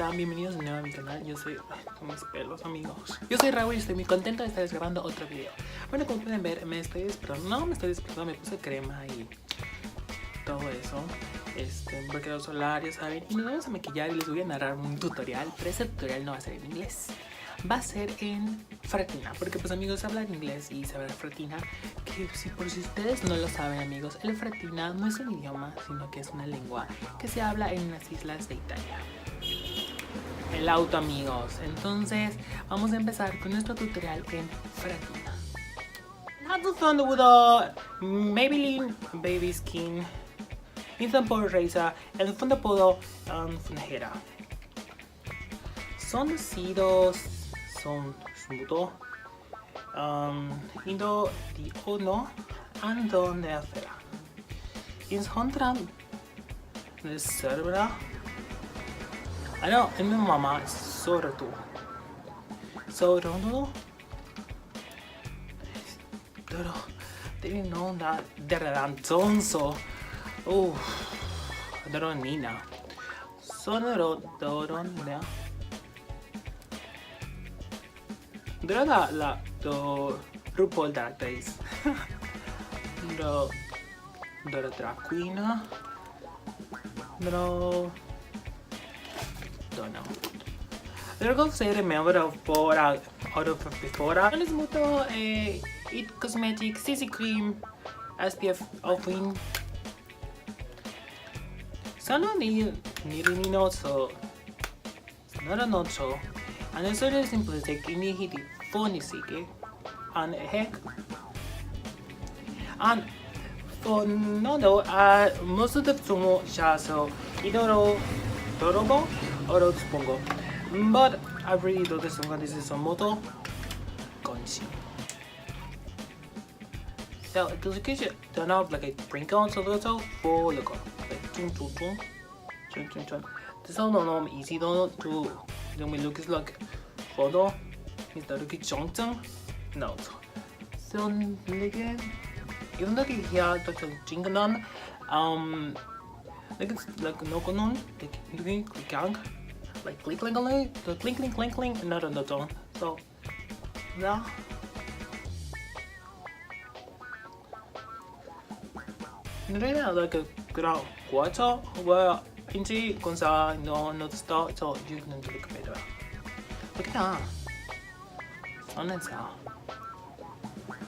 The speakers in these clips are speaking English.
están? Bienvenidos de nuevo a mi canal. Yo soy... con mis pelos, amigos. Yo soy Rawil y estoy muy contento de estar grabando otro video. Bueno, como pueden ver, me estoy despertando. No me estoy despertando, me puse crema y todo eso. Bloqueador solar, ya saben. Y nos vamos a maquillar y les voy a narrar un tutorial. Pero ese tutorial no va a ser en inglés. Va a ser en Fratina, porque pues amigos, hablar inglés y saber Fratina, que si por si ustedes no lo saben amigos, el Fratina no es un idioma, sino que es una lengua que se habla en las islas de Italia. El auto amigos, entonces vamos a empezar con nuestro tutorial en Fratina. Nada with a Maybelline Baby Skin, Instant Pore Razor, el fondo podo funjera. Son nacidos son smuto indo di ono ando nefera incontran nel cerebra ano e mia mamma sorto pero devi non da deranzonso doronina sonoro doronina. Dora la do RuPaul Drag Race. Dora Draquina. Don't know. They're going to say remember of 4 out of 54. One is Muto It Cosmetic CC Cream SPF Offering. Sono ni no so. Not a not so. And it's very simple like in hit phone sige and heck and for no most of the sumo shaso idoro dorobo or spongo but I really do this one. This is a moto conchi so it does get turn out like a sprinkle on so little for look like chung this is not easy though to then we look is like photo is that okay 정정 no so again even though here like a jingle like it's like no konon like doing gang like click no so yeah really like a ground quarter where 인지 건사 no start so you can look better. Look at that. 선행사.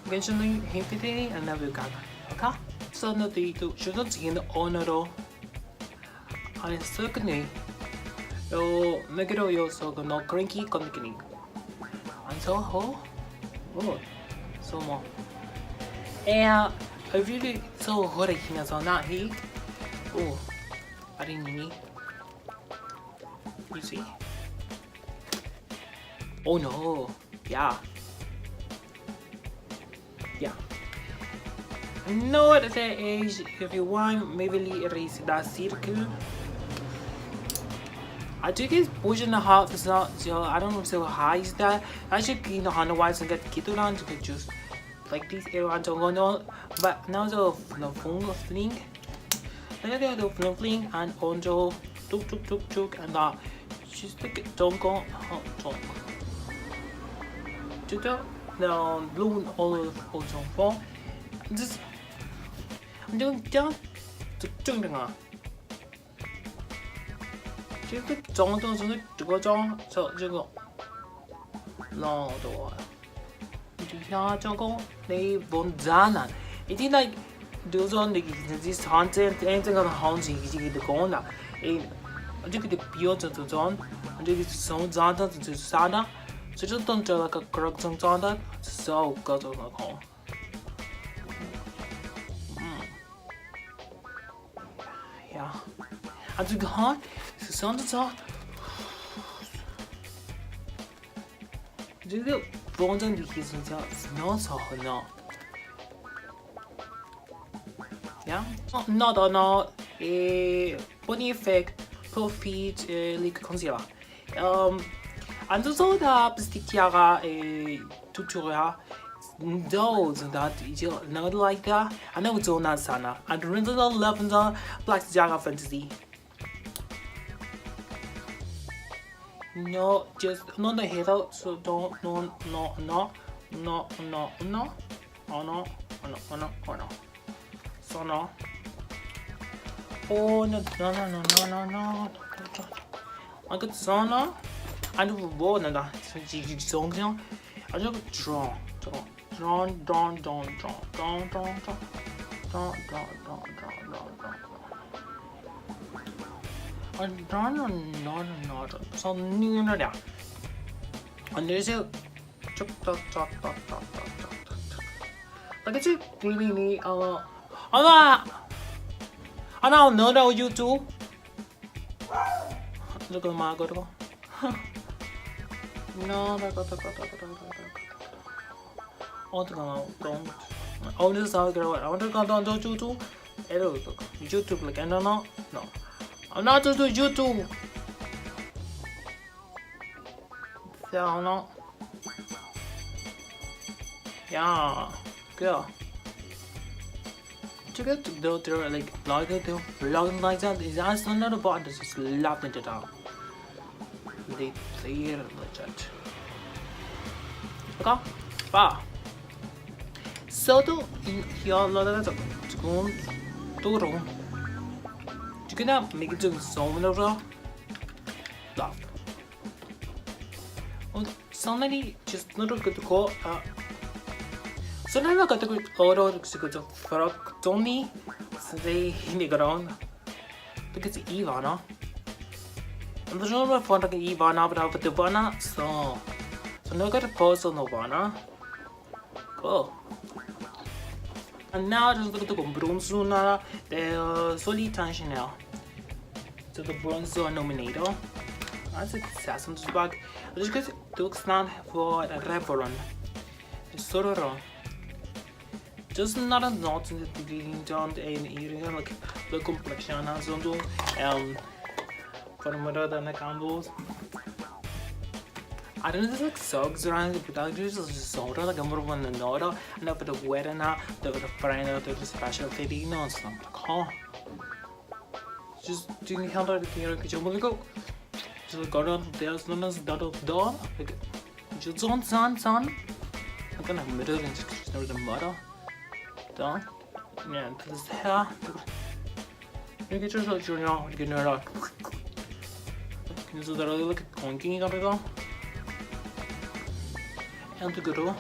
괜찮은 힘들이 안 나볼까? 오케이? 선어디도 주도지는 언어로 안 쓰거니. 요 매기로 요소가 no cranky communicating. 안 서호. So more. I really so hard 힘에서 나 해. Arinini. You see? Oh no. Yeah. No, at that age, if you want, maybe erase that circle. I think it's push and a half is not so I don't know so high is that. I should you know how wise and get kit around to get just like this area going on. But now the phone thing. 내가 도 fling and onjo tuk and she's like don't go don't 주저 now blue all for this I'm doing just 쭉쭉이가 지금 정도는 저거죠 저거 나도 이제 저거 내 본자나 이제 like those on the this content anything on the house you the corner and I think the pure to zone and the so zada to sada so just don't like a correct some zada so got on the home yeah I think hard so sound zada the bones and the keys not so no yeah not body effect profit like concealer 안줘서 다 스틱티아가 tutorial those that you not like that I know it's all not sana and rinse the lavender black jaga fantasy No, just no the header. So don't no. Oh no. So no. Oh no. I got so no. I do board and that. So I just draw. So new there. And there's a like it's really I don't know you too. Look at my god. No, oh, this is how I go. I want to go down to YouTube. YouTube, like, I don't know. No, I'm not to do YouTube. So, no. Yeah, good. To get to go through, like, vlogging like that, is also not about this, just laughing it out. They play it legit. Okay? Ba. So to here là cũng tu rồi. Chứ cái nào mình cái số đâu rồi. Love. So many just not good to call. So now I got to order to for Tony. So they nigger on. Because Ivana. And the genre for like Ivana, but the Vana so now I got a post on the Vana. Cool. And now just look at the bronze the solitaire now. So the bronze nominator. That's a Sasson's bag. Just get to stand for a referon. It's sort of wrong. Just not a knot in the bleeding down the area like the complexion as on for more than the combos. I don't know, there's like socks around, but I just sort of like a more of an another, and up with the wedding now, the friend, the special lady, no, it's not like, huh? Just doing the hand out of the camera, could you go? Just got on there's none as that of door, like, just on son. I'm gonna middle and just know the mother. Done. Yeah, this hair. You get yourself, you're not getting it out. This is really like a conking of it all. And to go.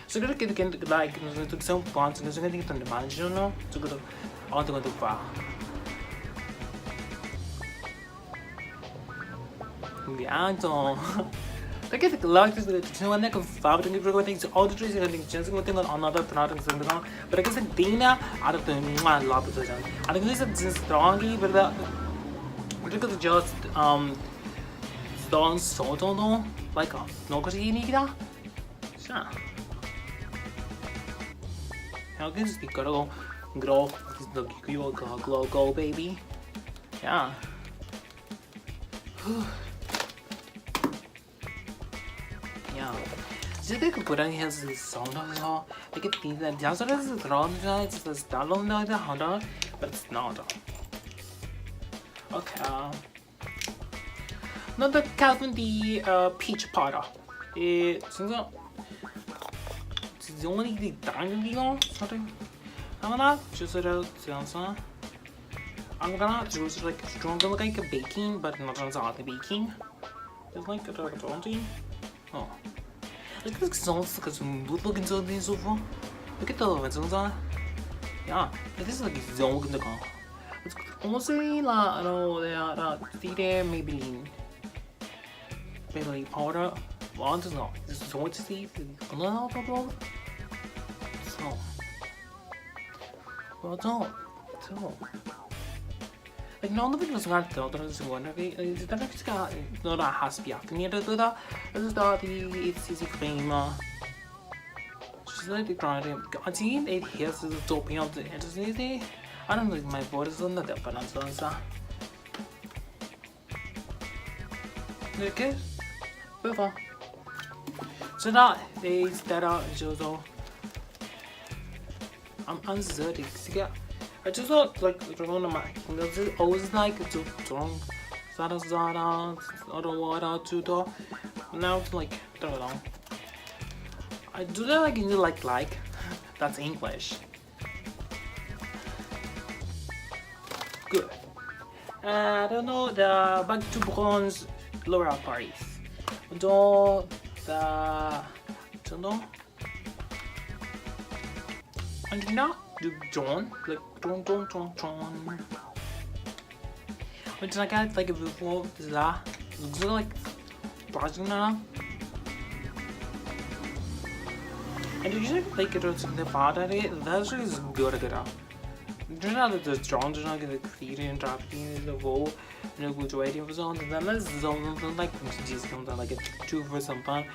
So, I'm going to get like some fonts and I'm going to get on the manager now to go on to go to far. Yeah, so. I get the like this to one neck of fabric and everything. So, all the trees and things, just going on another product. But I guess in Dina, out of the love position. I think this is strongly, but because just don't so don't know like no because you need that. Sure. How can you gotta grow the you go baby? Yeah. Yeah. Just like put on his sound as well. Like it means that just as it's wrong, it's the style on the Honda, but it's not. Okay. Not the Calvin the peach powder. It's only the diamond on something. I'm gonna choose it out. I'm gonna choose like stronger like a baking, but not exactly baking. It's like a something. Oh. Look at the songs because looking so things so far. Look at the ones on. Yeah, this is like a zone in the car. It's almost like I know they are the maybelline powder. One is not. This is what to see. No, so. Well, don't. Like none of it was not thought that was one of it. It's that it's got no that has to be after me to do that. This is the it's easy cream. Just let it try it. I think it here is the topping of the edges. I don't know my voice is on the difference. Okay. Before. So now is that just I'm uncertain. I just thought like remember my fingers always like to strong Zara, or tutor. Now it's like, I don't know. I do that like in like. That's English. Good. I don't know, the back to bronze Laura Paris. Don't know. And now do John, like John. Which I got like before that looks like Fratina. And you should like it was the part of it. That's just good. Do you know that the John does not get the feet and trafficking the whole no good waiting for something. Then let's something like Jesus comes out like a 2 for some fun.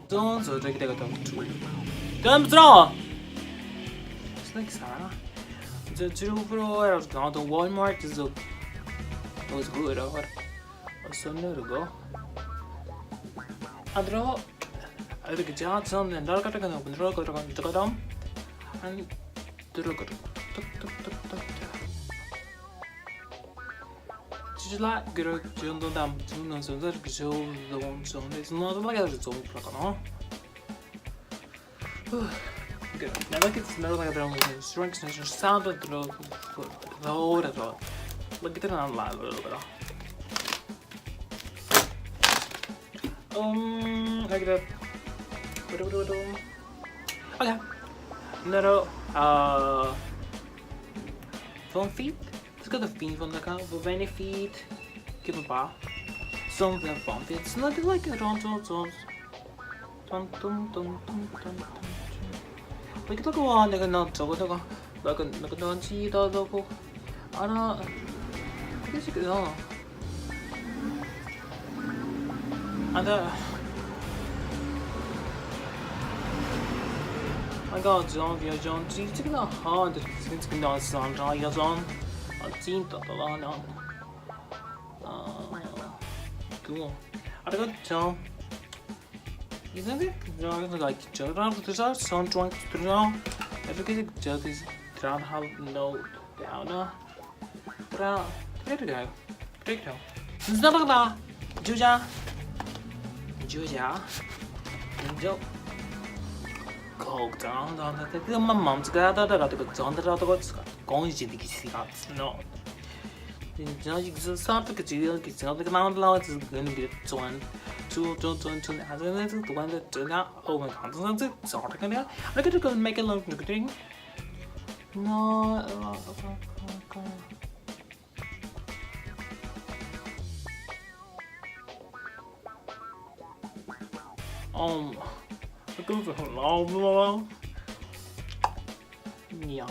Don't so take it out of 2. Come through! It's like Sarah. The 2 for I was gone to Walmart is a was good or so new to go. I draw I think it's something and dark and just like good so that show the one song. It's not like a song. Good. Never gets no like the strength and sound of the whole at all. Look at it on live a little bit. Like that. Okay. No. Van feet. Let's go to feet van de kant. Voor weinig feet. Give a bar. Something van feet. It's not like a rond. We could go on like a not so good. Like a don't see the logo. I guess you could know. And I got John via John. She's taking a hard since we don't sound right as on. I've seen that a lot. Cool. I got John. Isn't it? John like children of the sound drunk to know. Every kid just is trying to have no down. There we go. It's not like that. Juja. Coke down. My mom's got that. I got on the other going to the cigarettes. No. It's something that you get out the amount of it's going to be 1, 2, 2, 2, 2, the one that turned out. Oh my god, it's sort of going I could go and make a long thing. No. I go for long. Yeah.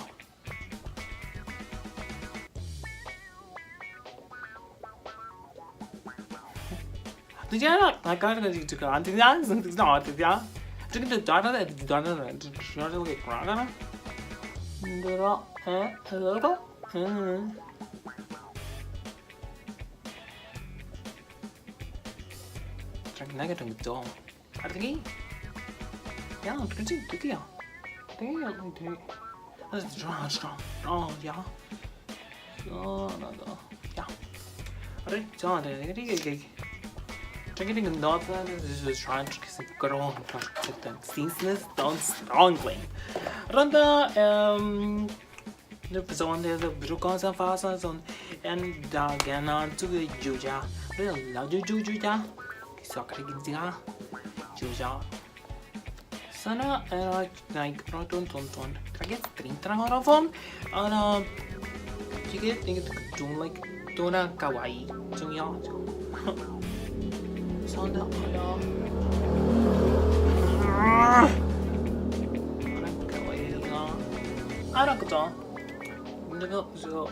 Did you not? I got to go on to that. It's not, yeah. Drinking the daughter that done it and not to get crying. Drinking negative with dog. I think yeah, I'm going to do it. That's strong. Oh, yeah. So, yeah. Alright, so, drinking another is trying to grow on seasonless, don't strongly. Randa, the person there's a broken and fast and again on to the yuya. Really love yuya. So, Juja. Sana like ton. I get 30 of them. And you get things to like Dona Kawaii. So yeah. Sana Kawaii. I don't know. So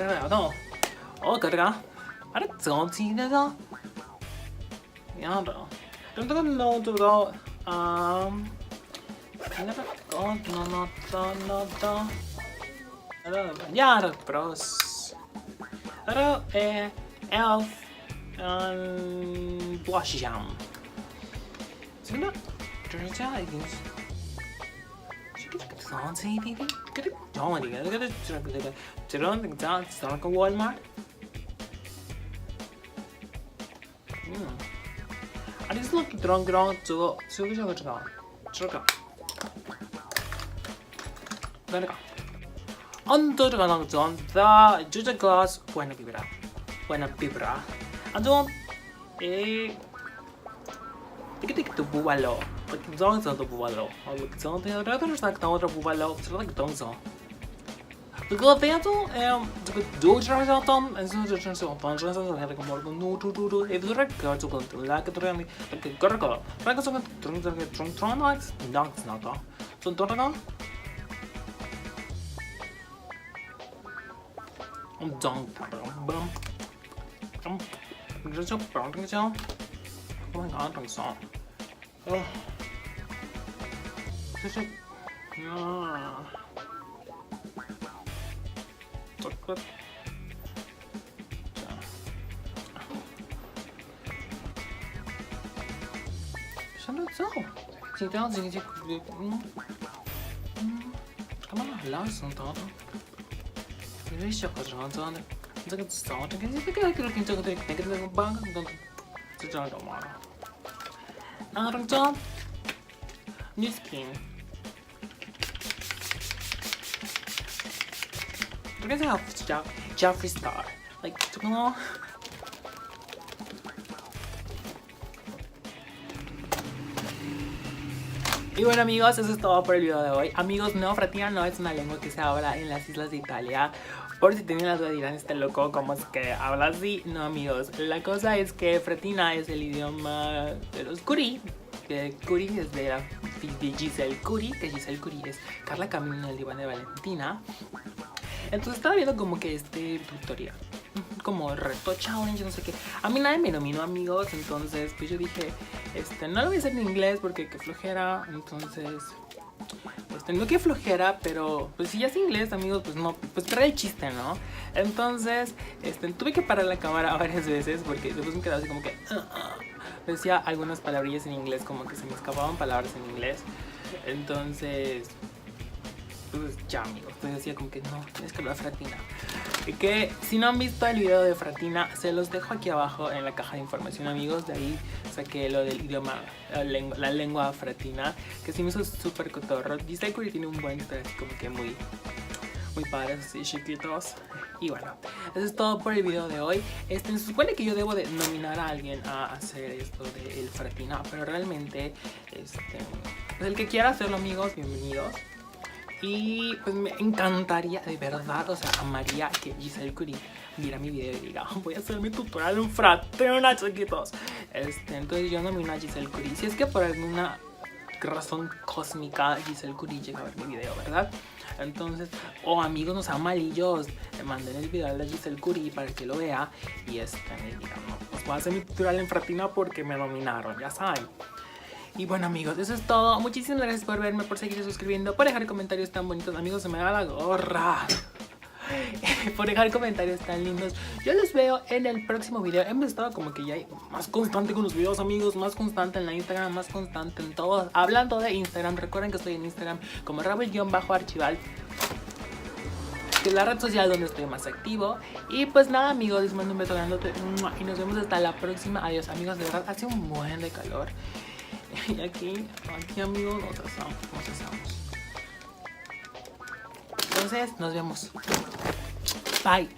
I don't know. Good. I don't see that. Yeah, don't know to go. Never go. No. Yeah, bros. Hello, ELF and blush jam. So, I guess. con Walmart. 아니 스노키 드렁드렁 저거 저거 내가 언더가 나전 다 주저 glass buena vibra 안전 에 이게 또 부발로 porque 정서 부발로 정서 내가 딱 나오더라 부발로 저렇게 동서 그거 대도 그 조절하던 엔서전 방송에서 하는 거 모르고 노투투투 에브드라 가지고 라게 들어가니 그 거거 라게 좀 트론트론나이스 나스 나가 좀 돌아가 엄청 밤 그래서 방송에서 그만 안 방송 그래서 끝. 자, 샤르죠. 진짜 가만 라스 더. 이제 시작하자. 저는 저거 진짜 되게 그렇게 저거 되게 방 진짜 너무 많아. 나랑 좀 뉴스킨. We're gonna have Jeffree Star. Like, no. Y bueno amigos, eso es todo por el video de hoy. Amigos, no, Fratina no es una lengua que se habla en las islas de Italia. Por si tenían la duda dirán, este loco, ¿cómo es que habla así? No amigos, la cosa es que Fratina es el idioma de los Kuri. Que Kuri es de Gisselle Kuri, que Gisselle Kuri es Carla Camino, el diván de Valentina. Entonces estaba viendo como que este tutorial, como reto challenge, no sé qué. A mí nadie me nominó amigos, entonces pues yo dije, no lo voy a hacer en inglés porque qué flojera. Entonces, no que flojera, pero pues si ya es inglés amigos, pues no, pues trae el chiste, ¿no? Entonces, tuve que parar la cámara varias veces porque después me quedaba así como que decía algunas palabrillas en inglés, como que se me escapaban palabras en inglés. Entonces, pues ya amigos, entonces decía como que no, tienes que hablar Fratina. Y que si no han visto el video de Fratina, se los dejo aquí abajo en la caja de información amigos. De ahí saqué lo del idioma, la lengua Fratina, que sí me hizo súper cotorro. Gisselle Kuri tiene un buen historia así como que muy padre, así chiquitos. Y bueno, eso es todo por el video de hoy. Se supone que yo debo de nominar a alguien a hacer esto del Fratina, pero realmente pues el que quiera hacerlo amigos, bienvenidos. Y pues me encantaría, de verdad, o sea, amaría que Gisselle Kuri viera mi video y diga, voy a hacer mi tutorial en Fratina, chiquitos. Entonces yo nomino a Gisselle Kuri. Si es que por alguna razón cósmica Gisselle Kuri llega a ver mi video, ¿verdad? Entonces, amigos, no sean malillos, le manden el video a la Gisselle Kuri para que lo vea y me digan, no, pues voy a hacer mi tutorial en Fratina porque me nominaron, ya saben. Y bueno amigos, eso es todo. Muchísimas gracias por verme, por seguir suscribiendo, por dejar comentarios tan bonitos. Amigos, se me da la gorra. Por dejar comentarios tan lindos. Yo los veo en el próximo video. Hemos estado como que ya más constante con los videos amigos, más constante en la Instagram, más constante en todo. Hablando de Instagram, recuerden que estoy en Instagram como Rawil-Archibald, que es la red social donde estoy más activo. Y pues nada amigos, les mando un beso grandote y nos vemos hasta la próxima. Adiós amigos, de verdad hace un buen de calor. Y aquí amigos, nos asamos. Entonces, nos vemos. Bye.